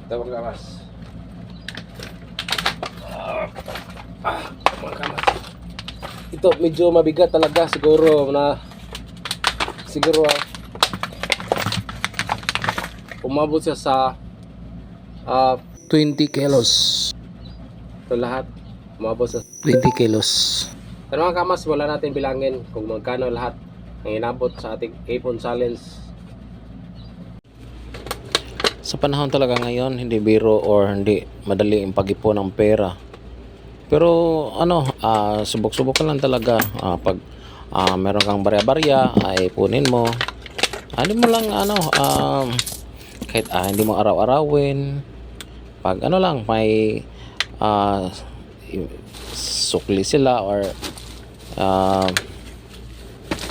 Ito mga kamas. Mga kamas. Ito medyo mabigat talaga siguro umabot siya sa 20 kilos. Ito lahat umabot sa 20 kilos. Pero mga kamas, wala natin bilangin kung magkano lahat ang inabot sa ating Ipon Challenge. Sa panahon talaga ngayon, hindi biro or hindi madali ang pag-ipon ng pera. Pero subok-subok ka lang talaga. Pag meron kang barya-barya, ay ipunin mo. Hindi mo lang kahit hindi mo araw-arawin. Pag lang may sukli sila or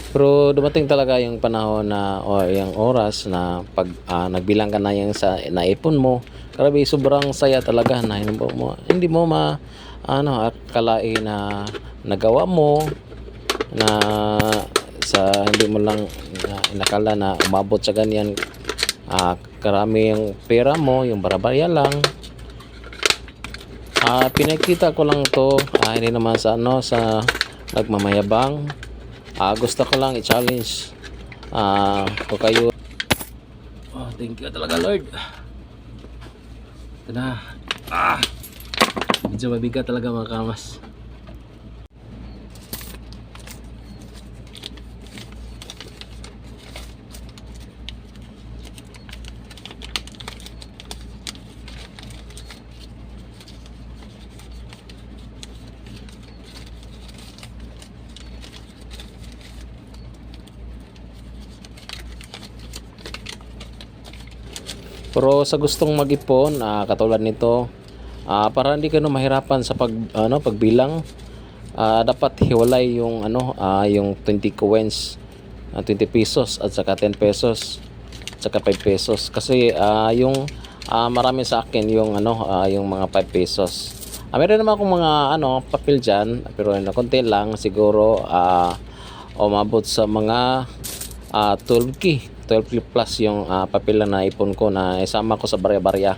pero dumating talaga yung panahon na o yung oras na pag nagbilang ka na yung sa naipon mo, grabe sobrang saya talaga na hindi mo akalain na nagawa mo na sa hindi mo lang inakala na umabot sa ganyan karami yung pera mo, yung barabarya lang. Pinakita ko lang to hindi naman sa sa nagmamayabang. Gusto ko lang i-challenge ko kayo. Thank you talaga Lord. Ito na. Medyo mabigat talaga mga kamas. Pero sa gustong mag-ipon, katulad nito, para hindi ka mahirapan sa pagbilang, dapat hiwalay yung yung 20 coins, 20 pesos at saka 10 pesos at saka 5 pesos kasi yung marami sa akin yung yung mga 5 pesos. Meron naman akong mga papel diyan, pero konti lang siguro umabot sa mga 12k plus yung papel na naipon ko na isama ko sa barya-barya.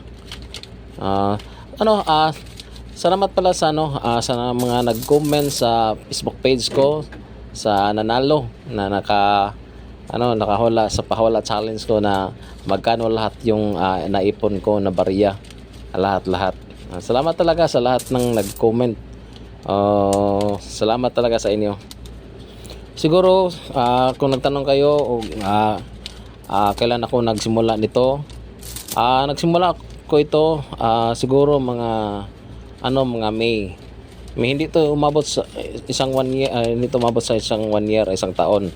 Salamat pala sa sa mga nag-comment sa Facebook page ko sa nanalo na nakahula sa pahawala challenge ko na magkano lahat yung naipon ko na barya, lahat. Salamat talaga sa lahat ng nag-comment. Salamat talaga sa inyo. Siguro kung nagtanong kayo kailan ako nagsimula nito, nagsimula ko ito siguro mga May. Hindi to umabot sa isang 1 year, hindi to umabot sa isang 1 year, isang taon.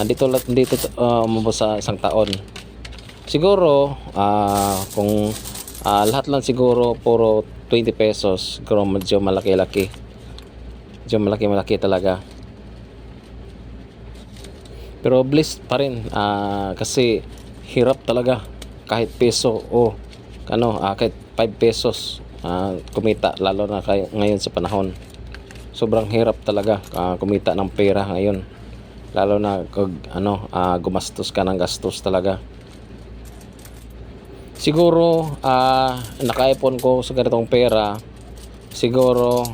Dito umabot sa isang taon. Siguro kung lahat lang siguro puro 20 pesos, siguro medyo malaki-laki. Medyo malaki talaga. Pero blessed pa rin kasi hirap talaga kahit peso kahit 5 pesos kumita, lalo na ngayon sa panahon. Sobrang hirap talaga kumita ng pera ngayon, lalo na gumastos ka ng gastos talaga. Siguro nakaipon ko sa ganitong pera siguro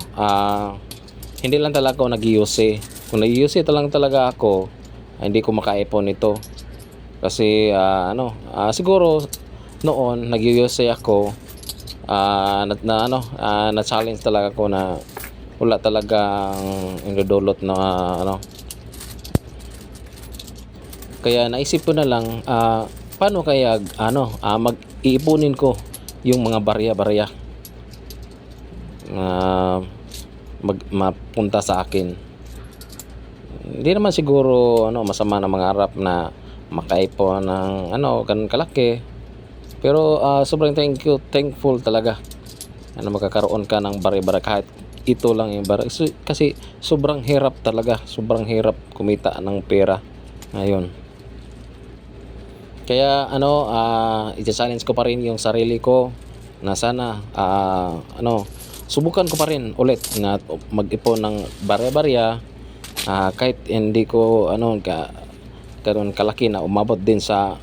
hindi lang talaga ako nag-iuse. Kung nag-iuse talaga ako, hindi ko makaipon ito kasi siguro noon nag-use ako na challenge talaga ko na wala talagang indudulot na kaya naisip ko na lang paano kaya mag-iipunin ko yung mga barya-barya mapunta sa akin. Hindi naman siguro masama na mangarap na makaipon ng ganun kalaki, pero sobrang thankful talaga magkakaroon ka ng barya-barya kahit ito lang yung barya, kasi sobrang hirap kumita ng pera ngayon. Kaya i-challenge ko pa rin yung sarili ko na sana subukan ko pa rin ulit na mag-ipon ng barya-barya. Kahit hindi ko ganun kalaki na umabot sa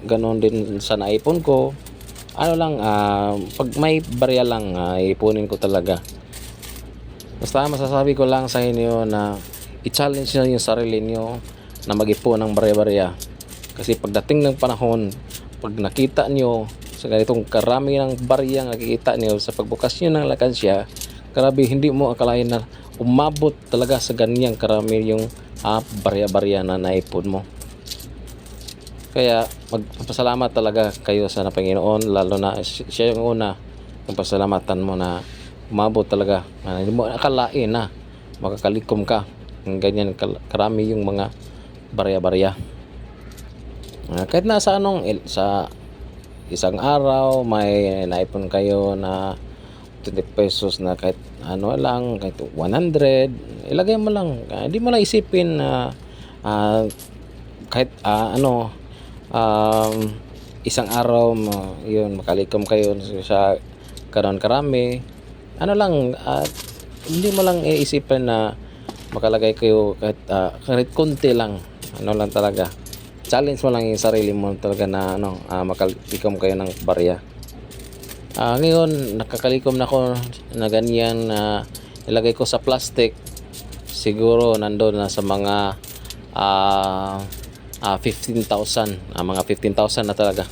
ganun din sa naipon ko, ano lang, pag may barya lang, ipunin ko talaga. Basta masasabi ko lang sa inyo na i-challenge nyo yung sarili nyo na mag-ipon ng barya-barya. Kasi pagdating ng panahon, pag nakita nyo sa ganitong karami ng barya nakikita nyo sa pagbukas nyo ng lakansya, grabe, hindi mo akalain na umabot talaga sa ganyang karami yung barya-barya na naipon mo. Kaya magpapasalamat talaga kayo sa Panginoon, lalo na siya yung una yung pasalamatan mo na umabot talaga. Hindi mo akalain na makakalikom ka ng ganyan karami yung mga barya-barya. Kahit nasa sa isang araw may naipon kayo na 20 pesos na kahit ano lang, kahit 100, ilagay mo lang. Hindi mo lang isipin na kahit isang araw yun makalikom kayo sa karon karami. Ano lang, hindi mo lang iisipin na makalagay kayo kahit konti lang. Ano lang talaga, challenge mo lang yung sarili mo talaga na makalikom kayo ng barya. Ngayon nakakalikom na ako na ganyan na ilagay ko sa plastic. Siguro nandoon na sa mga 15,000, mga 15,000 na talaga.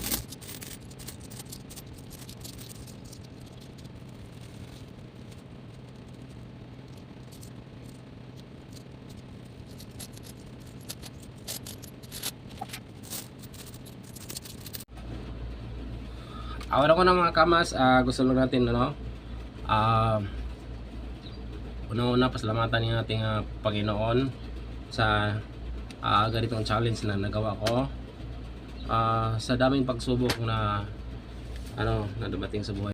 Awala ko na mga kamas, gusto lang natin una-una pasalamatan ng ating Panginoon sa ganitong challenge na nagawa ko, sa daming pagsubok na na dumating sa buhay.